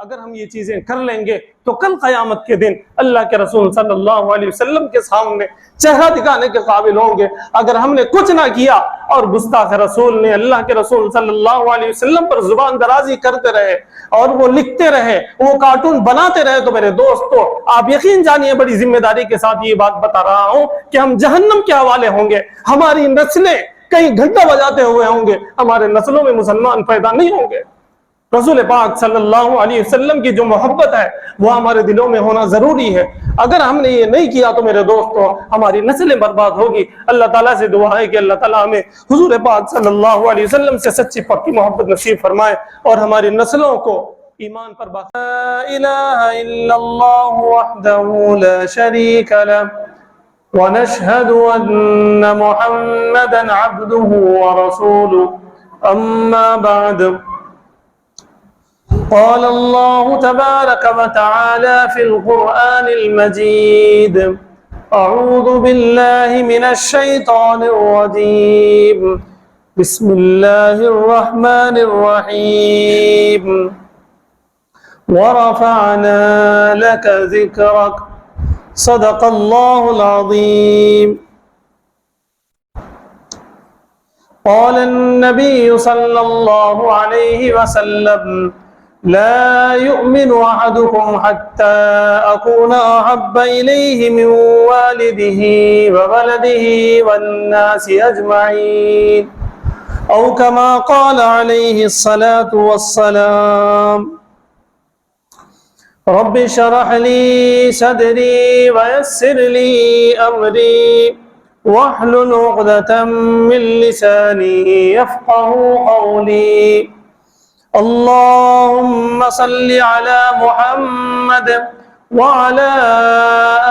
اگر ہم یہ چیزیں کر لیں گے تو کل قیامت کے دن اللہ کے رسول صلی اللہ علیہ وسلم کے سامنے چہرہ دکھانے کے قابل ہوں گے۔ اگر ہم نے کچھ نہ کیا اور گستاخ رسول نے اللہ کے رسول صلی اللہ علیہ وسلم پر زبان درازی کرتے رہے اور وہ لکھتے رہے، وہ کارٹون بناتے رہے، تو میرے دوستو آپ یقین جانیے بڑی ذمہ داری کے ساتھ یہ بات بتا رہا ہوں کہ ہم جہنم کے حوالے ہوں گے۔ ہماری نسلیں کہیں گھنٹہ بجاتے ہوئے ہوں گے، ہمارے نسلوں میں مسلمان پیدا نہیں ہوں گے۔ رسول پاک صلی اللہ علیہ وسلم کی جو محبت ہے وہ ہمارے دلوں میں ہونا ضروری ہے۔ اگر ہم نے یہ نہیں کیا تو میرے دوستو ہماری نسلیں برباد ہوگی۔ اللہ تعالیٰ سے دعا ہے کہ اللہ تعالیٰ ہمیں حضور پاک صلی اللہ علیہ وسلم سے سچی پکی محبت نصیب فرمائے اور ہماری نسلوں کو ایمان پر باقی۔ لا الہ الا اللہ وحدہ لا شریک لہ ونشہد ان محمدا عبدہ ورسولہ اما بعد۔ قال الله تبارك وتعالى في القرآن المجيد: أعوذ بالله من الشيطان الرجيم، بسم الله الرحمن الرحيم، ورفعنا لك ذكرك، صدق الله العظيم۔ قال النبي صلى الله عليه وسلم: لا يؤمن أحدكم حتى أكون أحب إليه من والده وولده والناس أجمعين، أو كما قال عليه الصلاة والسلام۔ رب اشرح لي صدري ويسر لي أمري واحلل عقدة من لساني يفقهوا قولي۔ اللهم صل على محمد وعلى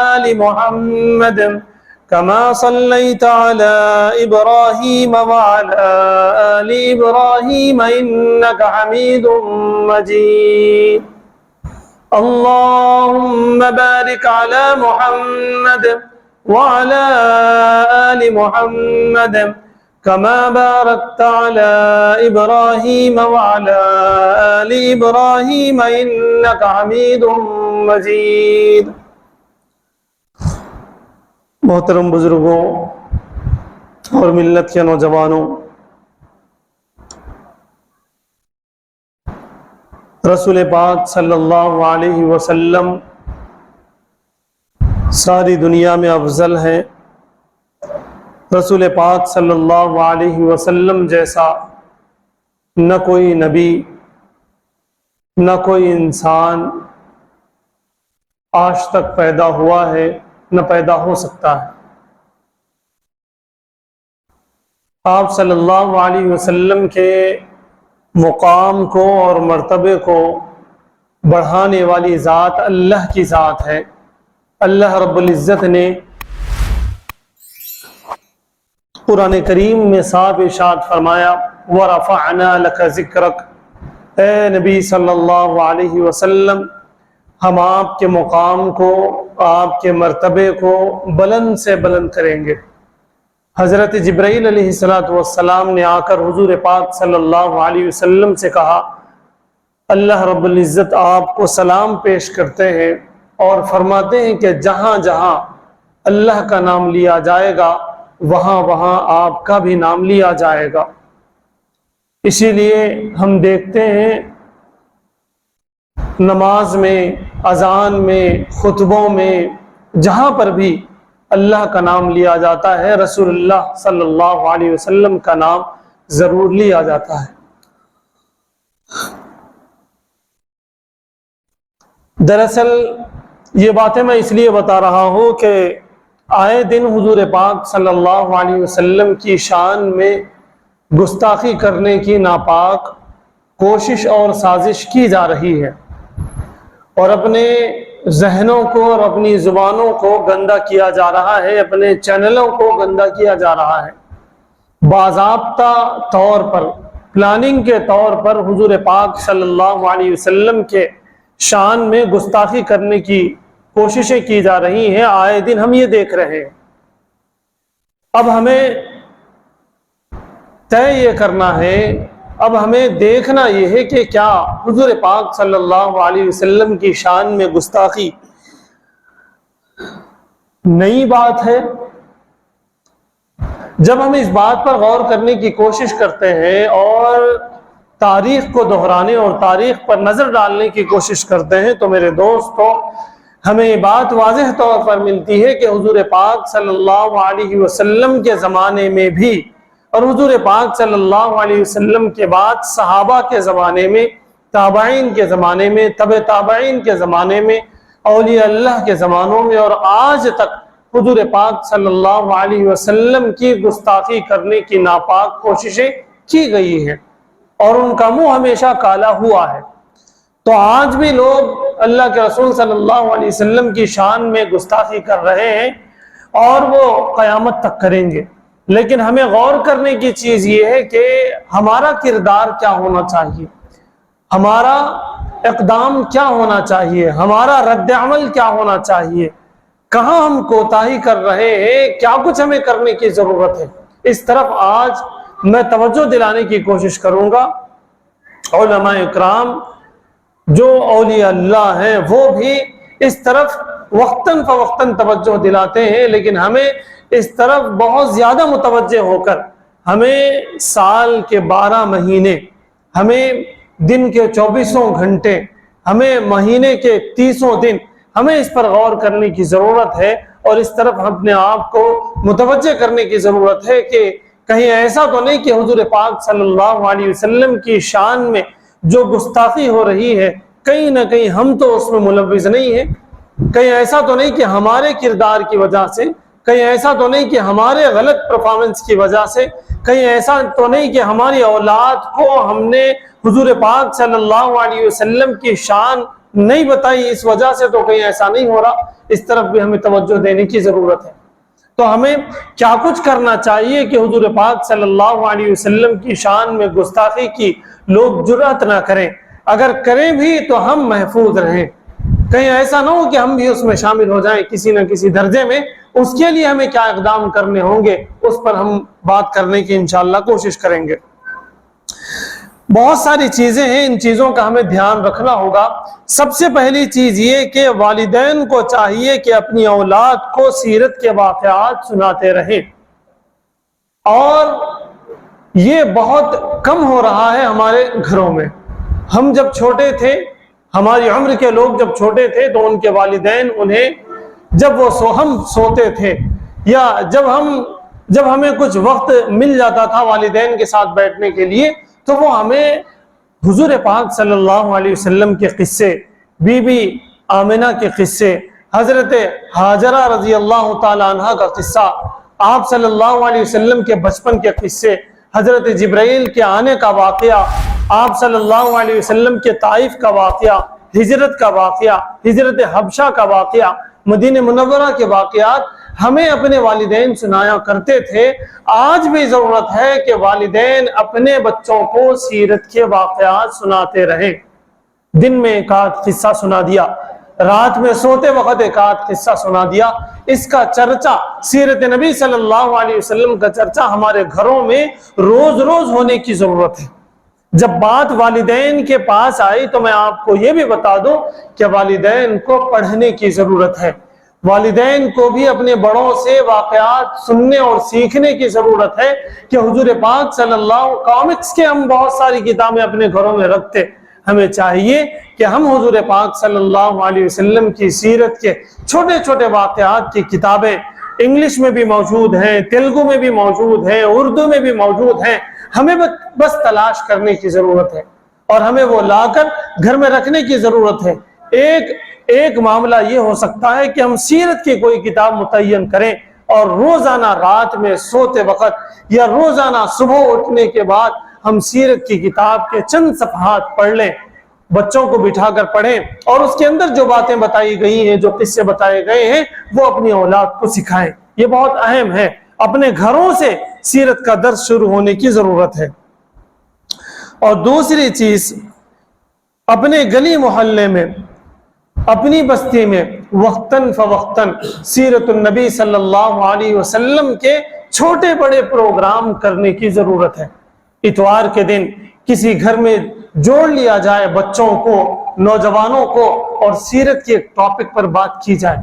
آل محمد كما صليت على إبراهيم وعلى آل إبراهيم إنك حميد مجيد۔ اللهم بارك على محمد وعلى آل محمد كما باركت على إبراهيم وعلى آل إبراهيم إنك حميد مجيد۔ محترم بزرگوں اور ملت کے نوجوانوں، رسول پاک صلی اللہ علیہ وسلم ساری دنیا میں افضل ہیں۔ رسول پاک صلی اللہ علیہ وسلم جیسا نہ کوئی نبی نہ کوئی انسان آج تک پیدا ہوا ہے نہ پیدا ہو سکتا ہے۔ آپ صلی اللہ علیہ وسلم کے مقام کو اور مرتبے کو بڑھانے والی ذات اللہ کی ذات ہے۔ اللہ رب العزت نے قرآن کریم میں صاف ارشاد فرمایا: وَرَفَعْنَا لَكَ ذِكْرَكَ، اے نبی صلی اللہ علیہ وسلم ہم آپ کے مقام کو، آپ کے مرتبے کو بلند سے بلند کریں گے۔ حضرت جبرائیل علیہ السلام نے آ کر حضور پاک صلی اللہ علیہ وسلم سے کہا، اللہ رب العزت آپ کو سلام پیش کرتے ہیں اور فرماتے ہیں کہ جہاں جہاں اللہ کا نام لیا جائے گا وہاں وہاں آپ کا بھی نام لیا جائے گا۔ اسی لیے ہم دیکھتے ہیں نماز میں، اذان میں، خطبوں میں، جہاں پر بھی اللہ کا نام لیا جاتا ہے رسول اللہ صلی اللہ علیہ وسلم کا نام ضرور لیا جاتا ہے۔ دراصل یہ باتیں میں اس لیے بتا رہا ہوں کہ آئے دن حضور پاک صلی اللہ علیہ وسلم کی شان میں گستاخی کرنے کی ناپاک کوشش اور سازش کی جا رہی ہے، اور اپنے ذہنوں کو اور اپنی زبانوں کو گندا کیا جا رہا ہے، اپنے چینلوں کو گندا کیا جا رہا ہے۔ باضابطہ طور پر، پلاننگ کے طور پر حضور پاک صلی اللہ علیہ وسلم کے شان میں گستاخی کرنے کی کوششیں کی جا رہی ہیں، آئے دن ہم یہ دیکھ رہے ہیں۔ اب ہمیں طے یہ کرنا ہے، اب ہمیں دیکھنا یہ ہے کہ کیا حضور پاک صلی اللہ علیہ وسلم کی شان میں گستاخی نئی بات ہے؟ جب ہم اس بات پر غور کرنے کی کوشش کرتے ہیں اور تاریخ کو دہرانے اور تاریخ پر نظر ڈالنے کی کوشش کرتے ہیں تو میرے دوستو ہمیں یہ بات واضح طور پر ملتی ہے کہ حضور پاک صلی اللہ علیہ وسلم کے زمانے میں بھی اور حضور پاک صلی اللہ علیہ وسلم کے بعد صحابہ کے زمانے میں، تابعین کے زمانے میں، تبع تابعین کے زمانے میں، اولیاء اللہ کے زمانوں میں اور آج تک حضور پاک صلی اللہ علیہ وسلم کی گستاخی کرنے کی ناپاک کوششیں کی گئی ہیں اور ان کا منہ ہمیشہ کالا ہوا ہے۔ تو آج بھی لوگ اللہ کے رسول صلی اللہ علیہ وسلم کی شان میں گستاخی کر رہے ہیں اور وہ قیامت تک کریں گے۔ لیکن ہمیں غور کرنے کی چیز یہ ہے کہ ہمارا کردار کیا ہونا چاہیے، ہمارا اقدام کیا ہونا چاہیے، ہمارا رد عمل کیا ہونا چاہیے، کہاں ہم کوتاہی کر رہے ہیں، کیا کچھ ہمیں کرنے کی ضرورت ہے۔ اس طرف آج میں توجہ دلانے کی کوشش کروں گا۔ علماء اکرام جو اولیاء اللہ ہیں وہ بھی اس طرف وقتاً فوقتاً توجہ دلاتے ہیں، لیکن ہمیں اس طرف بہت زیادہ متوجہ ہو کر ہمیں سال کے 12 مہینے، ہمیں دن کے 24 گھنٹے، ہمیں مہینے کے 30 دن، ہمیں اس پر غور کرنے کی ضرورت ہے اور اس طرف اپنے آپ کو متوجہ کرنے کی ضرورت ہے کہ کہیں ایسا تو نہیں کہ حضور پاک صلی اللہ علیہ وسلم کی شان میں جو گستاخی ہو رہی ہے کہیں نہ کہیں ہم تو اس میں ملوث نہیں ہیں، کہیں ایسا تو نہیں کہ ہمارے کردار کی وجہ سے، کہیں ایسا تو نہیں کہ ہمارے غلط پرفارمنس کی وجہ سے، کہیں ایسا تو نہیں کہ ہماری اولاد کو ہم نے حضور پاک صلی اللہ علیہ وسلم کی شان نہیں بتائی اس وجہ سے، تو کہیں ایسا نہیں ہو رہا۔ اس طرف بھی ہمیں توجہ دینے کی ضرورت ہے۔ تو ہمیں کیا کچھ کرنا چاہیے کہ حضور پاک صلی اللہ علیہ وسلم کی شان میں گستاخی کی لوگ جرأت نہ کریں، اگر کریں بھی تو ہم محفوظ رہیں، کہیں ایسا نہ ہو کہ ہم بھی اس میں شامل ہو جائیں کسی نہ کسی درجے میں۔ اس کے لیے ہمیں کیا اقدام کرنے ہوں گے اس پر ہم بات کرنے کی انشاءاللہ کوشش کریں گے۔ بہت ساری چیزیں ہیں، ان چیزوں کا ہمیں دھیان رکھنا ہوگا۔ سب سے پہلی چیز یہ کہ والدین کو چاہیے کہ اپنی اولاد کو سیرت کے واقعات سناتے رہیں، اور یہ بہت کم ہو رہا ہے ہمارے گھروں میں۔ ہم جب چھوٹے تھے، ہماری عمر کے لوگ جب چھوٹے تھے تو ان کے والدین انہیں جب ہم سوتے تھے یا جب ہمیں کچھ وقت مل جاتا تھا والدین کے ساتھ بیٹھنے کے لیے تو وہ ہمیں حضور پاک صلی اللہ علیہ وسلم کے قصے، بی بی آمنہ کے قصے، حضرت ہاجرہ رضی اللہ تعالی عنہ کا قصہ، آپ صلی اللہ علیہ وسلم کے بچپن کے قصے، حضرت جبرائیل کے آنے کا واقعہ، آپ صلی اللہ علیہ وسلم کے طائف کا واقعہ، ہجرت کا واقعہ، ہجرت حبشہ کا واقعہ، مدینہ منورہ کے واقعات ہمیں اپنے والدین سنایا کرتے تھے۔ آج بھی ضرورت ہے کہ والدین اپنے بچوں کو سیرت کے واقعات سناتے رہیں۔ دن میں ایک آدھ قصہ سنا دیا، رات میں سوتے وقت ایک آدھ قصہ سنا دیا، اس کا چرچا، سیرت نبی صلی اللہ علیہ وسلم کا چرچا ہمارے گھروں میں روز روز ہونے کی ضرورت ہے۔ جب بات والدین کے پاس آئی تو میں آپ کو یہ بھی بتا دوں کہ والدین کو پڑھنے کی ضرورت ہے، والدین کو بھی اپنے بڑوں سے واقعات سننے اور سیکھنے کی ضرورت ہے کہ حضور پاک صلی اللہ کامکس کے ہم بہت ساری کتابیں اپنے گھروں میں رکھتے، ہمیں چاہیے کہ ہم حضور پاک صلی اللہ علیہ وسلم کی سیرت کے چھوٹے چھوٹے واقعات کی کتابیں انگلش میں بھی موجود ہیں، تیلگو میں بھی موجود ہیں، اردو میں بھی موجود ہیں، ہمیں بس تلاش کرنے کی ضرورت ہے اور ہمیں وہ لا کر گھر میں رکھنے کی ضرورت ہے۔ ایک معاملہ یہ ہو سکتا ہے کہ ہم سیرت کی کوئی کتاب متعین کریں اور روزانہ رات میں سوتے وقت یا روزانہ صبح اٹھنے کے بعد ہم سیرت کی کتاب کے چند صفحات پڑھ لیں، بچوں کو بٹھا کر پڑھیں اور اس کے اندر جو باتیں بتائی گئی ہیں، جو قصے بتائے گئے ہیں، وہ اپنی اولاد کو سکھائیں۔ یہ بہت اہم ہے، اپنے گھروں سے سیرت کا درس شروع ہونے کی ضرورت ہے۔ اور دوسری چیز، اپنے گلی محلے میں، اپنی بستی میں وقتاً فوقتاً سیرت النبی صلی اللہ علیہ وسلم کے چھوٹے بڑے پروگرام کرنے کی ضرورت ہے۔ اتوار کے دن کسی گھر میں جوڑ لیا جائے بچوں کو، نوجوانوں کو، اور سیرت کے ایک ٹاپک پر بات کی جائے۔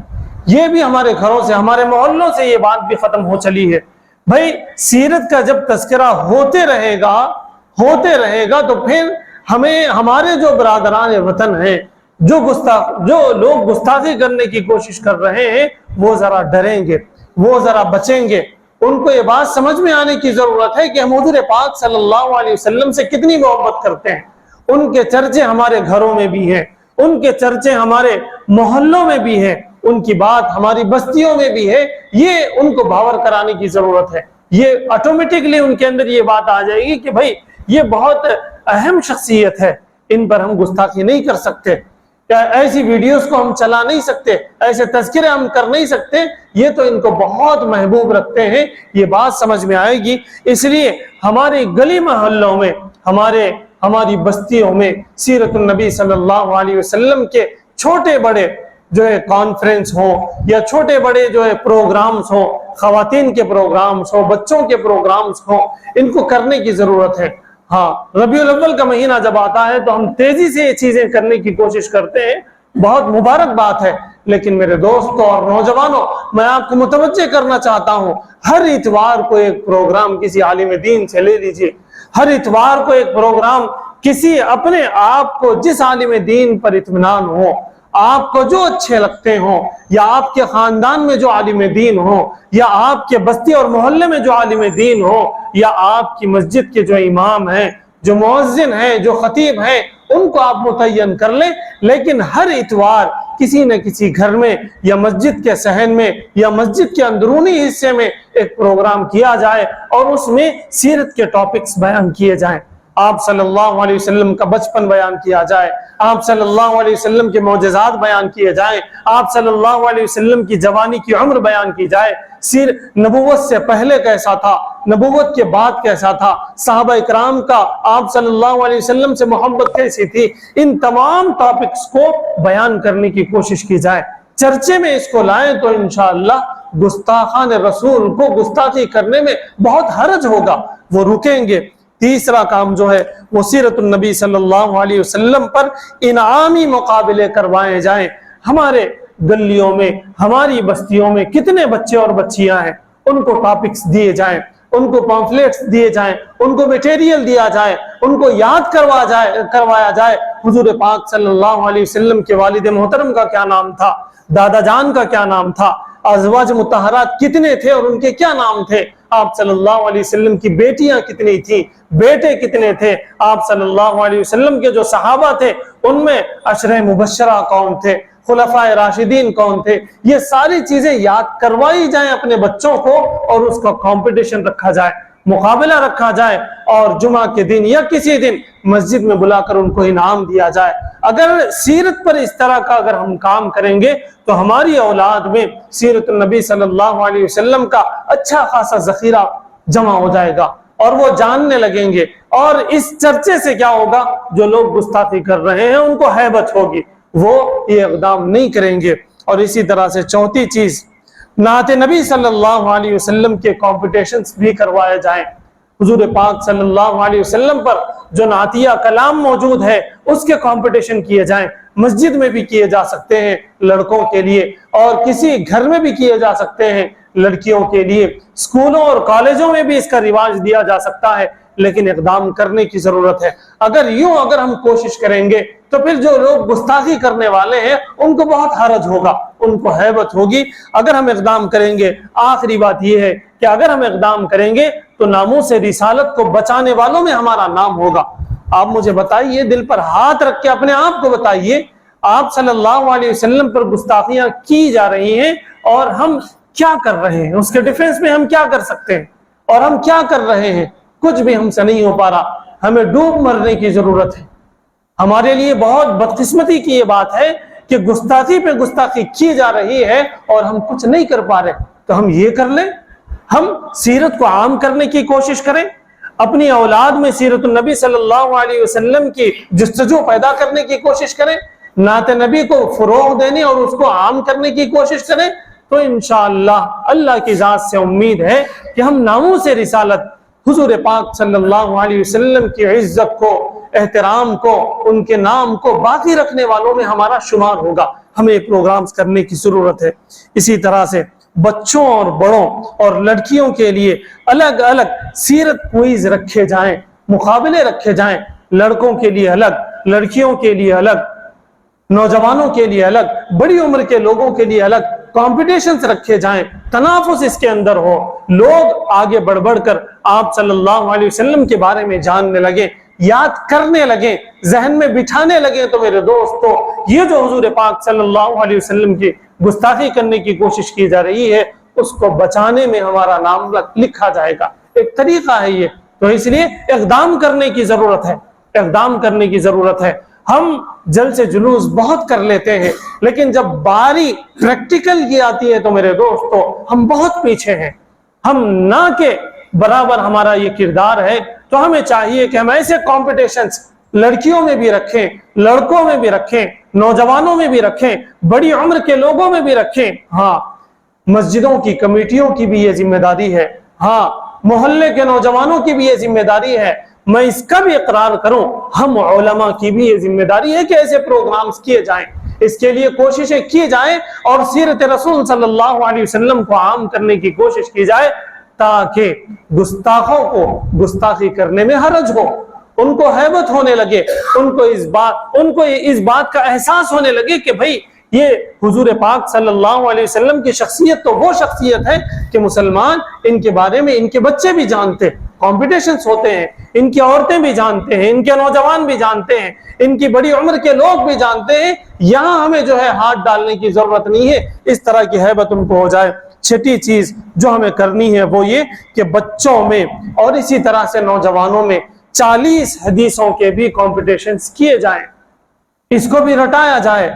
یہ بھی ہمارے گھروں سے، ہمارے محلوں سے یہ بات بھی ختم ہو چلی ہے۔ بھائی سیرت کا جب تذکرہ ہوتے رہے گا تو پھر ہمیں، ہمارے جو برادران وطن ہیں، جو لوگ گستاخی کرنے کی کوشش کر رہے ہیں، وہ ذرا ڈریں گے، وہ ذرا بچیں گے۔ ان کو یہ بات سمجھ میں آنے کی ضرورت ہے کہ ہم حضور پاک صلی اللہ علیہ وسلم سے کتنی محبت کرتے ہیں۔ ان کے چرچے ہمارے گھروں میں بھی ہیں، ان کے چرچے ہمارے محلوں میں بھی ہیں، ان کی بات ہماری بستیوں میں بھی ہے۔ یہ ان کو باور کرانے کی ضرورت ہے۔ یہ آٹومیٹکلی ان کے اندر یہ بات آ جائے گی کہ بھائی یہ بہت اہم شخصیت ہے، ان پر ہم گستاخی نہیں کر سکتے، ایسی ویڈیوز کو ہم چلا نہیں سکتے، ایسے تذکرے ہم کر نہیں سکتے، یہ تو ان کو بہت محبوب رکھتے ہیں۔ یہ بات سمجھ میں آئے گی۔ اس لیے ہمارے گلی محلوں میں، ہماری بستیوں میں سیرت النبی صلی اللہ علیہ وسلم کے چھوٹے بڑے جو ہے کانفرنس ہو، یا چھوٹے بڑے جو ہے پروگرامز ہو، خواتین کے پروگرامز ہو، بچوں کے پروگرامز ہو، ان کو کرنے کی ضرورت ہے۔ ہاں، ربیع الاول کا مہینہ جب آتا ہے تو ہم تیزی سے یہ چیزیں کرنے کی کوشش کرتے ہیں، بہت مبارک بات ہے۔ لیکن میرے دوستوں اور نوجوانوں، میں آپ کو متوجہ کرنا چاہتا ہوں، ہر اتوار کو ایک پروگرام کسی عالم دین سے لے لیجئے، ہر اتوار کو ایک پروگرام کسی اپنے آپ کو جس عالم دین پر اطمینان ہو، آپ کو جو اچھے لگتے ہوں، یا آپ کے خاندان میں جو عالم دین ہو، یا آپ کے بستی اور محلے میں جو عالم دین ہو، یا آپ کی مسجد کے جو امام ہیں، جو مؤذن ہیں، جو خطیب ہیں، ان کو آپ متعین کر لیں۔ لیکن ہر اتوار کسی نہ کسی گھر میں، یا مسجد کے صحن میں، یا مسجد کے اندرونی حصے میں ایک پروگرام کیا جائے، اور اس میں سیرت کے ٹاپکس بیان کیے جائیں۔ آپ صلی اللہ علیہ وسلم کا بچپن بیان کیا جائے، آپ صلی اللہ علیہ وسلم کے معجزات بیان کیے جائیں، آپ صلی اللہ علیہ وسلم کی جوانی کی عمر بیان کی جائے، نبوت سے پہلے کیسا تھا، نبوت کے بعد کیسا تھا، صحابہ اکرام کا آپ صلی اللہ علیہ وسلم سے محبت کیسی تھی، ان تمام ٹاپکس کو بیان کرنے کی کوشش کی جائے۔ چرچے میں اس کو لائیں تو انشاءاللہ گستاخان رسول کو گستاخی کرنے میں بہت حرج ہوگا، وہ رکیں گے۔ تیسرا کام جو ہے وہ سیرت النبی صلی اللہ علیہ وسلم پر انعامی مقابلے کروائے جائیں۔ ہمارے گلیوں میں، ہماری بستیوں میں کتنے بچے اور بچیاں ہیں، ان کو ٹاپکس دیے جائیں، ان کو پامفلیٹس دیے جائیں، ان کو میٹیریل دیا جائے، ان کو یاد کروایا جائے حضور پاک صلی اللہ علیہ وسلم کے والد محترم کا کیا نام تھا، دادا جان کا کیا نام تھا، ازواج مطہرات کتنے تھے اور ان کے کیا نام تھے، آپ صلی اللہ علیہ وسلم کی بیٹیاں کتنی تھیں، بیٹے کتنے تھے، آپ صلی اللہ علیہ وسلم کے جو صحابہ تھے ان میں عشرہ مبشرہ کون تھے، خلفائے راشدین کون تھے، یہ ساری چیزیں یاد کروائی جائیں اپنے بچوں کو، اور اس کا کمپٹیشن رکھا جائے، مقابلہ رکھا جائے، اور جمعہ کے دن یا کسی دن مسجد میں بلا کر ان کو انعام دیا جائے۔ اگر سیرت پر اس طرح کا اگر ہم کام کریں گے تو ہماری اولاد میں سیرت النبی صلی اللہ علیہ وسلم کا اچھا خاصا ذخیرہ جمع ہو جائے گا، اور وہ جاننے لگیں گے۔ اور اس چرچے سے کیا ہوگا، جو لوگ گستاخی کر رہے ہیں ان کو ہیبت ہوگی، وہ یہ اقدام نہیں کریں گے۔ اور اسی طرح سے چوتھی چیز، نعت نبی صلی اللہ علیہ وسلم کے کمپٹیشنز بھی کروائے جائیں۔ حضور پاک صلی اللہ علیہ وسلم پر جو نعتیہ کلام موجود ہے اس کے کمپٹیشن کیے جائیں، مسجد میں بھی کیے جا سکتے ہیں لڑکوں کے لیے، اور کسی گھر میں بھی کیے جا سکتے ہیں لڑکیوں کے لیے، اسکولوں اور کالجوں میں بھی اس کا رواج دیا جا سکتا ہے، لیکن اقدام کرنے کی ضرورت ہے۔ اگر ہم کوشش کریں گے تو پھر جو لوگ گستاخی کرنے والے ہیں ان کو بہت حرج ہوگا، ان کو ہیبت ہوگی۔ اگر ہم اقدام کریں گے، آخری بات یہ ہے کہ اگر ہم اقدام کریں گے تو ناموس رسالت کو بچانے والوں میں ہمارا نام ہوگا۔ آپ مجھے بتائیے، دل پر ہاتھ رکھ کے اپنے آپ کو بتائیے، آپ صلی اللہ علیہ وسلم پر گستاخیاں کی جا رہی ہیں اور ہم کیا کر رہے ہیں، اس کے ڈیفنس میں ہم کیا کر سکتے ہیں، اور ہم کیا کر رہے ہیں؟ کچھ بھی ہم سے نہیں ہو پا رہا۔ ہمیں ڈوب مرنے کی ضرورت ہے۔ ہمارے لیے بہت بدقسمتی کی یہ بات ہے کہ گستاخی پہ گستاخی کی جا رہی ہے اور ہم کچھ نہیں کر پا رہے۔ تو ہم یہ کر لیں، ہم سیرت کو عام کرنے کی کوشش کریں، اپنی اولاد میں سیرت النبی صلی اللہ علیہ وسلم کی جستجو پیدا کرنے کی کوشش کریں، نعت نبی کو فروغ دینے اور اس کو عام کرنے کی کوشش کریں، تو انشاءاللہ اللہ کی ذات سے امید ہے کہ ہم ناموس رسالت حضور پاک صلی اللہ علیہ وسلم کی عزت کو، احترام کو، ان کے نام کو باقی رکھنے والوں میں ہمارا شمار ہوگا۔ ہمیں پروگرامز کرنے کی ضرورت ہے۔ اسی طرح سے بچوں اور بڑوں اور لڑکیوں کے لیے الگ الگ سیرت کوئز رکھے جائیں، مقابلے رکھے جائیں، لڑکوں کے لیے الگ، لڑکیوں کے لیے الگ، نوجوانوں کے لیے الگ، بڑی عمر کے لوگوں کے لیے الگ کمپٹیشنز رکھے جائیں، تنافس اس کے اندر ہو، لوگ آگے بڑھ بڑھ کر آپ صلی اللہ علیہ وسلم کے بارے میں جاننے لگیں، یاد کرنے لگیں، ذہن میں بٹھانے لگیں۔ تو میرے دوستو، یہ جو حضور پاک صلی اللہ علیہ وسلم کی گستاخی کرنے کی کوشش کی جا رہی ہے، اس کو بچانے میں ہمارا نام لکھا جائے گا۔ ایک طریقہ ہے یہ، تو اس لیے اقدام کرنے کی ضرورت ہے، اقدام کرنے کی ضرورت ہے۔ ہم جل سے جلوس بہت کر لیتے ہیں، لیکن جب باری پریکٹیکل کی آتی ہے تو میرے دوستو ہم بہت پیچھے ہیں۔ ہم نہ کے برابر ہمارا یہ کردار ہے، تو ہمیں چاہیے کہ ہم ایسے کمپٹیشنز لڑکیوں میں بھی رکھیں، لڑکوں میں بھی رکھیں، نوجوانوں میں بھی رکھیں، بڑی عمر کے لوگوں میں بھی رکھیں۔ ہاں، مسجدوں کی کمیٹیوں کی بھی یہ ذمہ داری ہے، ہاں محلے کے نوجوانوں کی بھی یہ ذمہ داری ہے، میں اس کا بھی اقرار کروں، ہم علماء کی بھی یہ ذمہ داری ہے کہ ایسے پروگرامز کیے جائیں، اس کے لیے کوششیں کی جائیں اور سیرت رسول صلی اللہ علیہ وسلم کو عام کرنے کی کوشش کی جائے، تاکہ گستاخوں کو گستاخی کرنے میں حرج ہو، ان کو ہیبت ہونے لگے، ان کو اس بات کا احساس ہونے لگے کہ بھئی یہ حضور پاک صلی اللہ علیہ وسلم کی شخصیت تو وہ شخصیت ہے کہ مسلمان ان کے بارے میں ان کے بچے بھی جانتے، کمپٹیشنز ہوتے ہیں، ان کی عورتیں بھی جانتے ہیں، ان کے نوجوان بھی جانتے ہیں، ان کی بڑی عمر کے لوگ بھی جانتے ہیں۔ یہاں ہمیں جو ہے ہاتھ ڈالنے کی ضرورت نہیں ہے، اس طرح کی ہیبت ان کو ہو جائے۔ چھٹی چیز جو ہمیں کرنی ہے وہ یہ کہ بچوں میں اور اسی طرح سے نوجوانوں میں 40 حدیثوں کے بھی کمپٹیشنز کیے جائیں، اس کو بھی رٹایا جائے،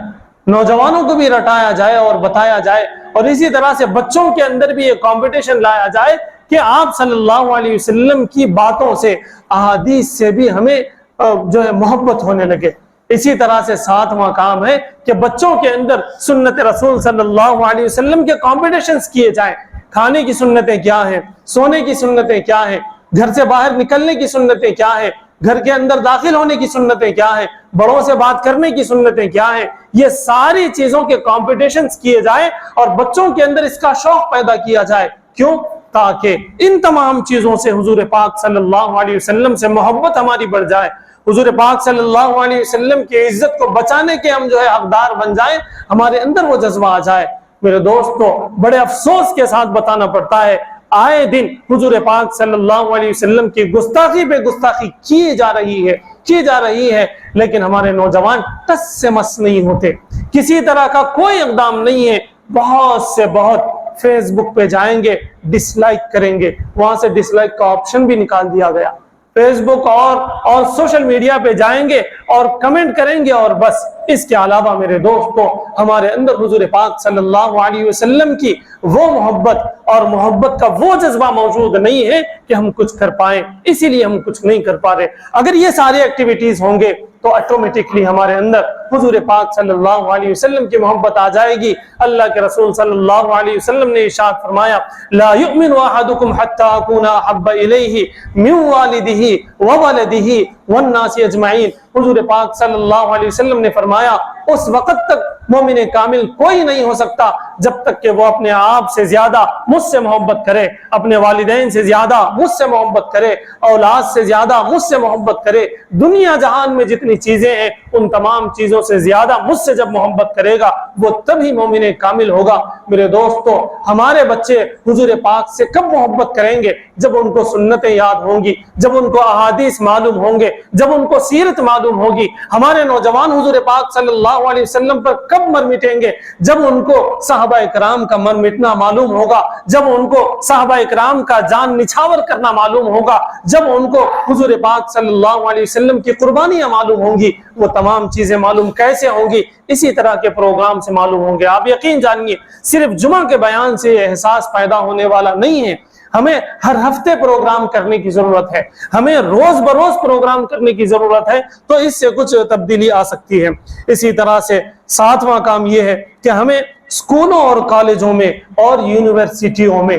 نوجوانوں کو بھی رٹایا جائے اور بتایا جائے، اور اسی طرح سے بچوں کے اندر بھی یہ کمپٹیشن لایا جائے کہ آپ صلی اللہ علیہ وسلم کی باتوں سے، احادیث سے بھی ہمیں جو ہے محبت ہونے لگے۔ اسی طرح سے 7واں کام ہے کہ بچوں کے اندر سنت رسول صلی اللہ علیہ وسلم کے کمپٹیشنز کیے جائیں، کھانے کی سنتیں کیا ہیں، سونے کی سنتیں کیا ہیں، گھر سے باہر نکلنے کی سنتیں کیا ہیں، گھر کے اندر داخل ہونے کی سنتیں کیا ہیں، بڑوں سے بات کرنے کی سنتیں کیا ہیں، یہ ساری چیزوں کے کمپٹیشنز کیے جائیں اور بچوں کے اندر اس کا شوق پیدا کیا جائے۔ کیوں؟ تاکہ ان تمام چیزوں سے حضور پاک صلی اللہ علیہ وسلم سے محبت ہماری بڑھ جائے، حضور پاک صلی اللہ علیہ وسلم کی عزت کو بچانے کے ہم جو ہے حقدار بن جائیں، ہمارے اندر وہ جذبہ آ جائے۔ میرے دوستو، بڑے افسوس کے ساتھ بتانا پڑتا ہے، آئے دن حضور پاک صلی اللہ علیہ وسلم کی گستاخی پہ گستاخی کی جا رہی ہے، لیکن ہمارے نوجوان ٹس سے مس نہیں ہوتے، کسی طرح کا کوئی اقدام نہیں ہے۔ بہت فیس بک پہ جائیں گے، ڈس لائک کریں گے، وہاں سے ڈس لائک کا آپشن بھی نکال دیا گیا، فیس بک اور سوشل میڈیا پہ جائیں گے اور کمنٹ کریں گے، اور بس اس کے علاوہ میرے دوستو ہمارے اندر حضور پاک صلی اللہ علیہ وسلم کی وہ محبت اور محبت کا وہ جذبہ موجود نہیں ہے کہ ہم کچھ کر پائیں، اسی لیے ہم کچھ نہیں کر پا رہے۔ اگر یہ ساری ایکٹیویٹیز ہوں گے تو آٹومیٹکلی ہمارے اندر حضور پاک صلی اللہ علیہ وسلم کی محبت آ جائے گی۔ اللہ کے رسول صلی اللہ علیہ وسلم نے ارشاد فرمایا، لا یؤمن احدکم حتی اکون احب الیہ من والدہ وولدہ والناس اجمعین۔ حضور پاک صلی اللہ علیہ وسلم نے فرمایا، اس وقت تک مومن کامل کوئی نہیں ہو سکتا جب تک کہ وہ اپنے آپ سے زیادہ مجھ سے محبت کرے، اپنے والدین سے زیادہ مجھ سے محبت کرے، اولاد سے زیادہ مجھ سے محبت کرے، دنیا جہان میں جتنی چیزیں ہیں ان تمام چیزوں سے زیادہ مجھ سے جب محبت کرے گا وہ تبھی مومن کامل ہوگا۔ میرے دوستو، ہمارے بچے حضور پاک سے کب محبت کریں گے؟ جب ان کو سنتیں یاد ہوں گی، جب ان کو احادیث معلوم ہوں گے، جب ان کو سیرت معلوم ہوگی۔ ہمارے نوجوان حضور پاک صلی اللہ علیہ وسلم پر کب مر مٹیں گے؟ جب ان کو صحابہ اکرام کا مر مٹنا معلوم ہوگا، جب ان کو صحابہ اکرام کا جان نچھاور کرنا معلوم ہوگا، جب ان کو حضور پاک صلی اللہ علیہ وسلم کی قربانیاں معلوم ہوں گی۔ وہ تمام چیزیں معلوم کیسے ہوں گی؟ اسی طرح کے پروگرام سے معلوم ہوں گے۔ آپ یقین جانیے، صرف جمعہ کے بیان سے یہ احساس پیدا ہونے والا نہیں ہے، ہمیں ہر ہفتے پروگرام کرنے کی ضرورت ہے، ہمیں روز بروز پروگرام کرنے کی ضرورت ہے، تو اس سے کچھ تبدیلی آ سکتی ہے۔ اسی طرح سے 7واں کام یہ ہے کہ ہمیں اسکولوں اور کالجوں میں اور یونیورسٹیوں میں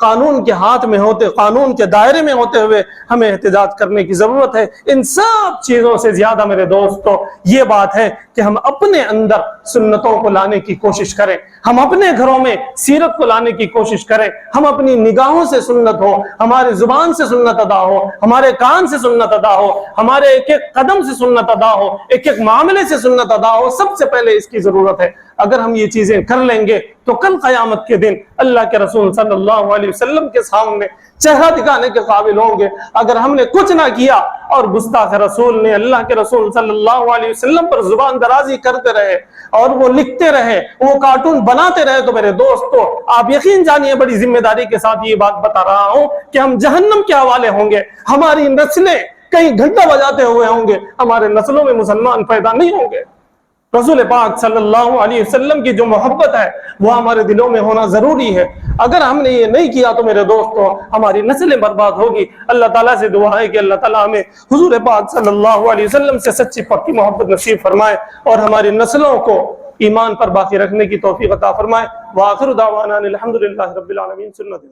قانون کے ہاتھ میں ہوتے، قانون کے دائرے میں ہوتے ہوئے ہمیں احتجاج کرنے کی ضرورت ہے۔ ان سب چیزوں سے زیادہ میرے دوستو یہ بات ہے کہ ہم اپنے اندر سنتوں کو لانے کی کوشش کریں، ہم اپنے گھروں میں سیرت کو لانے کی کوشش کریں، ہم اپنی نگاہوں سے سنت ہو، ہماری زبان سے سنت ادا ہو، ہمارے کان سے سنت ادا ہو، ہمارے ایک ایک قدم سے سنت ادا ہو، ایک ایک معاملے سے سنت ادا ہو۔ سب سے پہلے اس کی ضرورت ہے۔ اگر ہم یہ چیزیں کر لیں گے تو کل قیامت کے دن اللہ کے رسول صلی اللہ علیہ وسلم کے سامنے چہرہ دکھانے کے قابل ہوں گے۔ اگر ہم نے کچھ نہ کیا اور گستاخ رسول نے اللہ کے رسول صلی اللہ علیہ وسلم پر زبان درازی کرتے رہے اور وہ لکھتے رہے، وہ کارٹون بناتے رہے، تو میرے دوستو آپ یقین جانیے بڑی ذمہ داری کے ساتھ یہ بات بتا رہا ہوں کہ ہم جہنم کے حوالے ہوں گے۔ ہماری نسلیں کہیں گھنٹہ بجاتے ہوئے ہوں گے، ہمارے نسلوں میں مسلمان پیدا نہیں ہوں گے۔ رسول پاک صلی اللہ علیہ وسلم کی جو محبت ہے وہ ہمارے دلوں میں ہونا ضروری ہے۔ اگر ہم نے یہ نہیں کیا تو میرے دوستو ہماری نسلیں برباد ہوگی۔ اللہ تعالیٰ سے دعا ہے کہ اللہ تعالیٰ ہمیں حضور پاک صلی اللہ علیہ وسلم سے سچی پکی محبت نصیب فرمائے اور ہماری نسلوں کو ایمان پر باقی رکھنے کی توفیق عطا فرمائے۔ وآخر دعوانا الحمدللہ رب العالمین۔ سنت